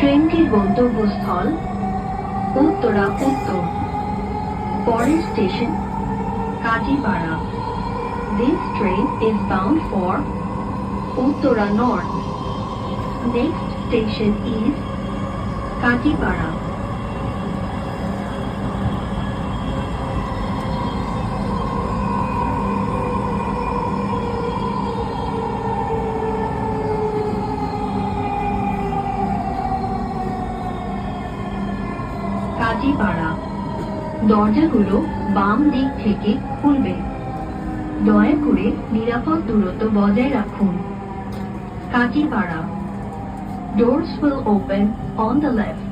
ট্রেনটির গন্তব্যস্থল উত্তরা উত্তর। পরের station Kazipara. This train is bound for Uttara North. Next station is Kajipara. Kazipara. দরজাগুলো বাম দিক থেকে খুলবে। দয়া করে নিরাপদ দূরত্ব বজায় রাখুন। Kazipara. Doors will open on the left.